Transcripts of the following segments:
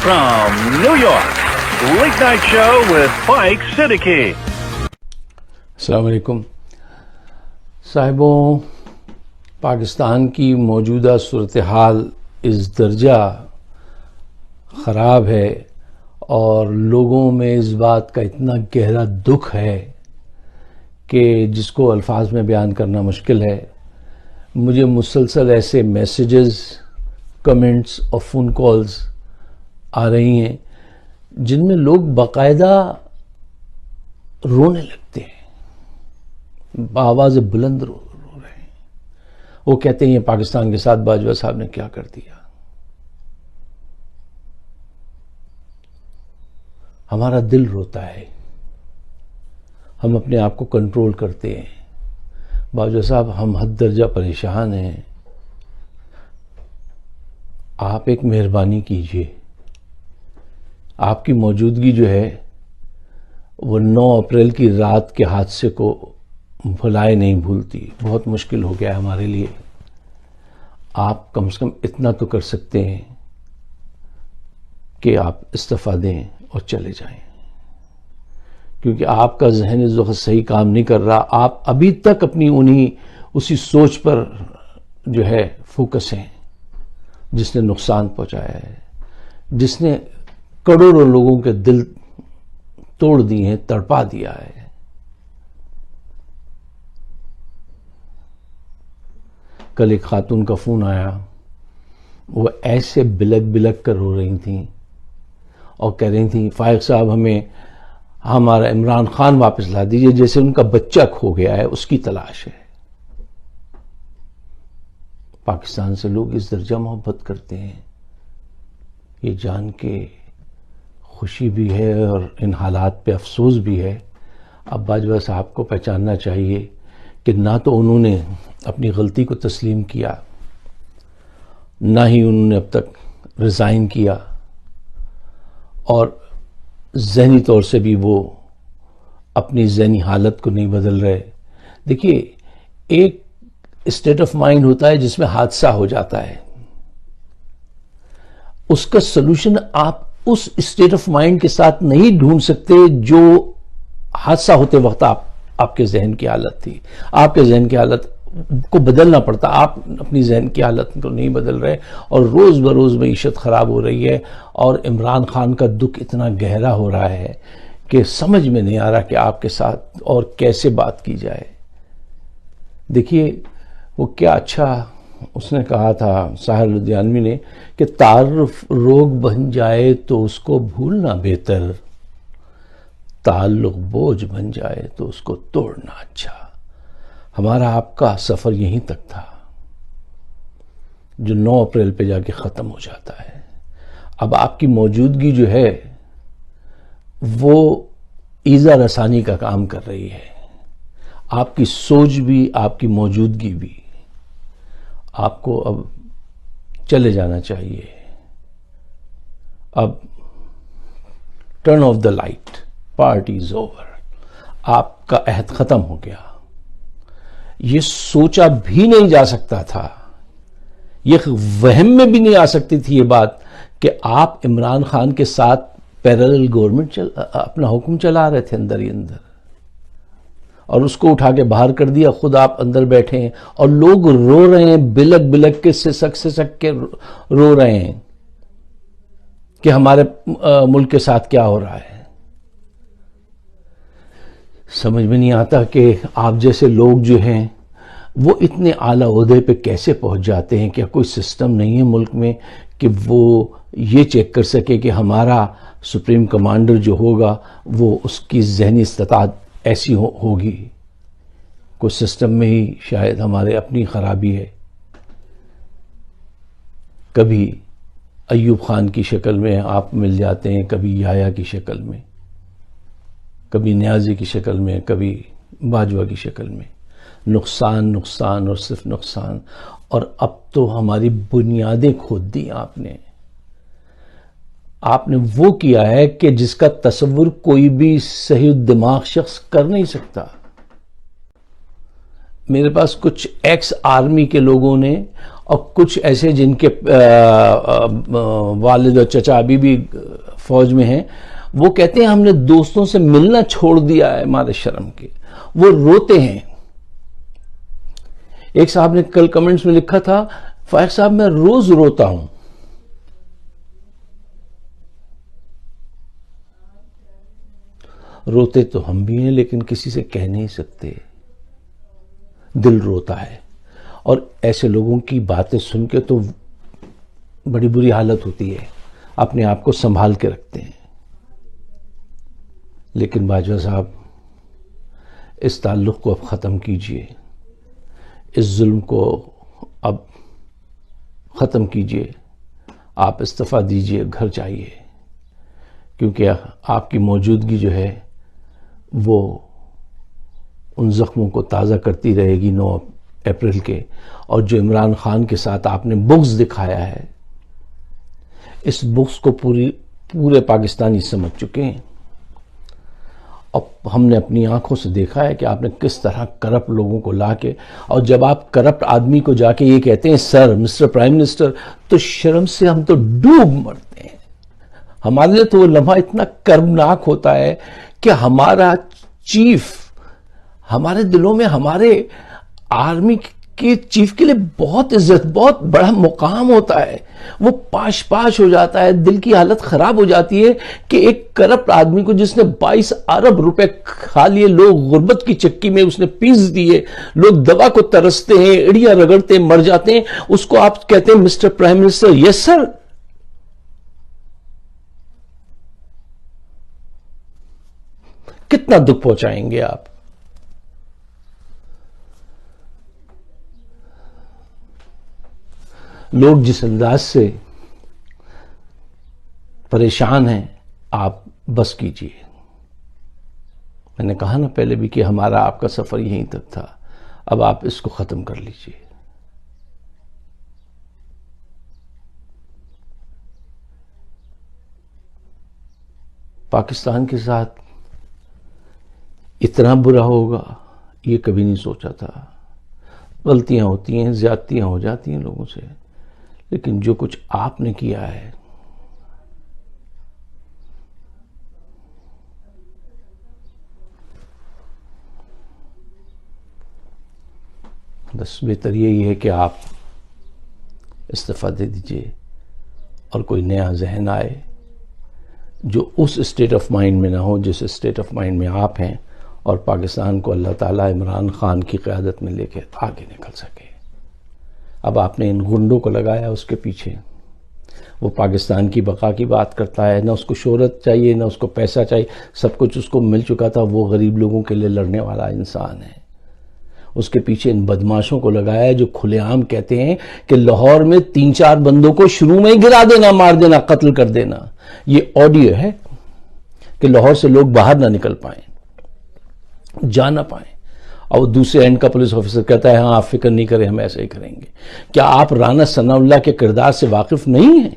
from New York, Late Night Show with Mike Siddiqui. السلام علیکم صاحبوں. پاکستان کی موجودہ صورتحال اس درجہ خراب ہے اور لوگوں میں اس بات کا اتنا گہرا دکھ ہے کہ جس کو الفاظ میں بیان کرنا مشکل ہے. مجھے مسلسل ایسے میسیجز، کمنٹس اور فون کالز آ رہی ہیں جن میں لوگ باقاعدہ رونے لگتے ہیں، بآواز بلند رو رہے ہیں. وہ کہتے ہیں یہ پاکستان کے ساتھ باجوہ صاحب نے کیا کر دیا. ہمارا دل روتا ہے، ہم اپنے آپ کو کنٹرول کرتے ہیں. باجوہ صاحب ہم حد درجہ پریشان ہیں، آپ ایک مہربانی کیجئے. آپ کی موجودگی جو ہے وہ 9 اپریل کی رات کے حادثے کو بھلائے نہیں بھولتی. بہت مشکل ہو گیا ہے ہمارے لیے. آپ کم سے کم اتنا تو کر سکتے ہیں کہ آپ استعفیٰ دیں اور چلے جائیں، کیونکہ آپ کا ذہن اس وقت صحیح کام نہیں کر رہا. آپ ابھی تک اپنی اسی سوچ پر جو ہے فوکس ہیں جس نے نقصان پہنچایا ہے، جس نے کروڑوں لوگوں کے دل توڑ دیے ہیں، تڑپا دیا ہے. کل ایک خاتون کا فون آیا، وہ ایسے بلک بلک کر رو رہی تھیں اور کہہ رہی تھیں فائق صاحب ہمیں ہمارا عمران خان واپس لا دیجئے، جیسے ان کا بچہ کھو گیا ہے، اس کی تلاش ہے. پاکستان سے لوگ اس درجہ محبت کرتے ہیں، یہ جان کے خوشی بھی ہے اور ان حالات پہ افسوس بھی ہے. اب باجوہ صاحب کو پہچاننا چاہیے کہ نہ تو انہوں نے اپنی غلطی کو تسلیم کیا، نہ ہی انہوں نے اب تک ریزائن کیا، اور ذہنی طور سے بھی وہ اپنی ذہنی حالت کو نہیں بدل رہے. دیکھیے، ایک اسٹیٹ آف مائنڈ ہوتا ہے جس میں حادثہ ہو جاتا ہے، اس کا سلوشن آپ اس اسٹیٹ آف مائنڈ کے ساتھ نہیں ڈھونڈ سکتے جو حادثہ ہوتے وقت آپ کے ذہن کی حالت تھی. آپ کے ذہن کی حالت کو بدلنا پڑتا. آپ اپنی ذہن کی حالت کو نہیں بدل رہے اور روز بروز معیشت خراب ہو رہی ہے، اور عمران خان کا دکھ اتنا گہرا ہو رہا ہے کہ سمجھ میں نہیں آ رہا کہ آپ کے ساتھ اور کیسے بات کی جائے. دیکھیے، وہ کیا اچھا اس نے کہا تھا ساحر لدھیانوی نے کہ تعارف روگ بن جائے تو اس کو بھولنا بہتر، تعلق بوجھ بن جائے تو اس کو توڑنا اچھا. ہمارا آپ کا سفر یہیں تک تھا جو 9 اپریل پہ جا کے ختم ہو جاتا ہے. اب آپ کی موجودگی جو ہے وہ ایذا رسانی کا کام کر رہی ہے. آپ کی سوچ بھی، آپ کی موجودگی بھی. آپ کو اب چلے جانا چاہیے. اب turn of the light, party is over. آپ کا عہد ختم ہو گیا. یہ سوچا بھی نہیں جا سکتا تھا، یہ وہم میں بھی نہیں آ سکتی تھی یہ بات کہ آپ عمران خان کے ساتھ پیرالل گورنمنٹ اپنا حکم چلا رہے تھے اندر ہی اندر، اور اس کو اٹھا کے باہر کر دیا. خود آپ اندر بیٹھے ہیں اور لوگ رو رہے ہیں، بلک بلک کے سسک کے رو رہے ہیں کہ ہمارے ملک کے ساتھ کیا ہو رہا ہے. سمجھ میں نہیں آتا کہ آپ جیسے لوگ جو ہیں وہ اتنے اعلیٰ عہدے پہ کیسے پہنچ جاتے ہیں. کیا کوئی سسٹم نہیں ہے ملک میں کہ وہ یہ چیک کر سکے کہ ہمارا سپریم کمانڈر جو ہوگا وہ اس کی ذہنی استطاعت ایسی ہوگی؟ کوئی سسٹم میں ہی شاید ہمارے اپنی خرابی ہے. کبھی ایوب خان کی شکل میں آپ مل جاتے ہیں، کبھی یحییٰ کی شکل میں، کبھی نیازی کی شکل میں، کبھی باجوہ کی شکل میں. نقصان نقصان اور صرف نقصان. اور اب تو ہماری بنیادیں کھود دی آپ نے. آپ نے وہ کیا ہے کہ جس کا تصور کوئی بھی صحیح دماغ شخص کر نہیں سکتا. میرے پاس کچھ ایکس آرمی کے لوگوں نے اور کچھ ایسے جن کے والد اور چچا ابھی بھی فوج میں ہیں، وہ کہتے ہیں ہم نے دوستوں سے ملنا چھوڑ دیا ہے مارے شرم کے. وہ روتے ہیں. ایک صاحب نے کل کمنٹس میں لکھا تھا، فائق صاحب میں روز روتا ہوں. روتے تو ہم بھی ہیں لیکن کسی سے کہہ نہیں سکتے. دل روتا ہے. اور ایسے لوگوں کی باتیں سن کے تو بڑی بری حالت ہوتی ہے. اپنے آپ کو سنبھال کے رکھتے ہیں. لیکن باجوہ صاحب، اس تعلق کو اب ختم کیجئے. اس ظلم کو اب ختم کیجئے. آپ استعفیٰ دیجئے، گھر جائیے. کیونکہ آپ کی موجودگی جو ہے وہ ان زخموں کو تازہ کرتی رہے گی 9 اپریل کے. اور جو عمران خان کے ساتھ آپ نے بغض دکھایا ہے، اس بغض کو پورے پاکستانی سمجھ چکے ہیں. اب ہم نے اپنی آنکھوں سے دیکھا ہے کہ آپ نے کس طرح کرپٹ لوگوں کو لا کے، اور جب آپ کرپٹ آدمی کو جا کے یہ کہتے ہیں سر مسٹر پرائم منسٹر، تو شرم سے ہم تو ڈوب مرتے ہیں. ہمارے لیے تو وہ لمحہ اتنا کربناک ہوتا ہے کہ ہمارا چیف، ہمارے دلوں میں ہمارے آرمی کے چیف کے لیے بہت عزت، بہت بڑا مقام ہوتا ہے. وہ پاش ہو جاتا ہے. دل کی حالت خراب ہو جاتی ہے کہ ایک کرپٹ آدمی کو جس نے 22 ارب روپے کھا لیے، لوگ غربت کی چکی میں اس نے پیس دیے، لوگ دوا کو ترستے ہیں، اڑیاں رگڑتے ہیں، مر جاتے ہیں، اس کو آپ کہتے ہیں مسٹر پرائم منسٹر. یس سر. کتنا دکھ پہنچائیں گے آپ؟ لوگ جس انداز سے پریشان ہیں، آپ بس کیجئے. میں نے کہا نا پہلے بھی کہ ہمارا آپ کا سفر یہیں تک تھا. اب آپ اس کو ختم کر لیجئے. پاکستان کے ساتھ اتنا برا ہوگا یہ کبھی نہیں سوچا تھا. غلطیاں ہوتی ہیں، زیادتیاں ہو جاتی ہیں لوگوں سے، لیکن جو کچھ آپ نے کیا ہے، بس بہتر یہی ہے کہ آپ استعفیٰ دے دیجئے اور کوئی نیا ذہن آئے جو اس اسٹیٹ آف مائنڈ میں نہ ہو جس اسٹیٹ آف مائنڈ میں آپ ہیں، اور پاکستان کو اللہ تعالیٰ عمران خان کی قیادت میں لے کے آگے نکل سکے. اب آپ نے ان گنڈوں کو لگایا اس کے پیچھے. وہ پاکستان کی بقا کی بات کرتا ہے، نہ اس کو شہرت چاہیے نہ اس کو پیسہ چاہیے، سب کچھ اس کو مل چکا تھا. وہ غریب لوگوں کے لیے لڑنے والا انسان ہے. اس کے پیچھے ان بدماشوں کو لگایا ہے جو کھلے عام کہتے ہیں کہ لاہور میں 3-4 بندوں کو شروع میں ہی گرا دینا، مار دینا، قتل کر دینا. یہ آڈیو ہے کہ لاہور سے لوگ باہر نہ نکل پائیں، جا نہ پائیں. اور دوسرے اینڈ کا پولیس آفیسر کہتا ہے ہاں آپ فکر نہیں کریں، ہم ایسا ہی کریں گے. کیا آپ رانا ثناء اللہ کے کردار سے واقف نہیں ہیں؟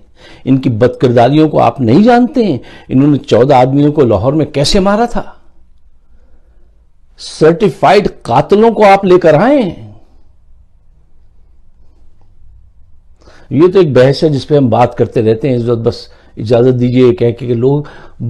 ان کی بد کرداریوں کو آپ نہیں جانتے ہیں؟ انہوں نے 14 آدمیوں کو لاہور میں کیسے مارا تھا؟ سرٹیفائیڈ قاتلوں کو آپ لے کر آئے ہیں. یہ تو ایک بحث ہے جس پہ ہم بات کرتے رہتے ہیں. اس وقت بس اجازت دیجئے کہہ کہ لوگ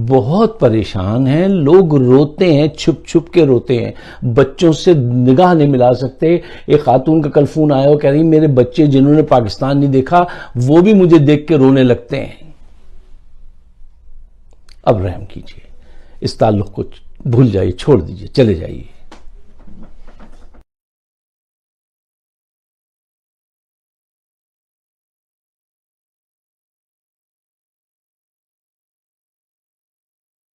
بہت پریشان ہیں. لوگ روتے ہیں، چھپ چھپ کے روتے ہیں، بچوں سے نگاہ نہیں ملا سکتے. ایک خاتون کا کل فون آیا، وہ کہہ رہی میرے بچے جنہوں نے پاکستان نہیں دیکھا وہ بھی مجھے دیکھ کے رونے لگتے ہیں. اب رحم کیجئے، اس تعلق کو بھول جائیے، چھوڑ دیجئے، چلے جائیے.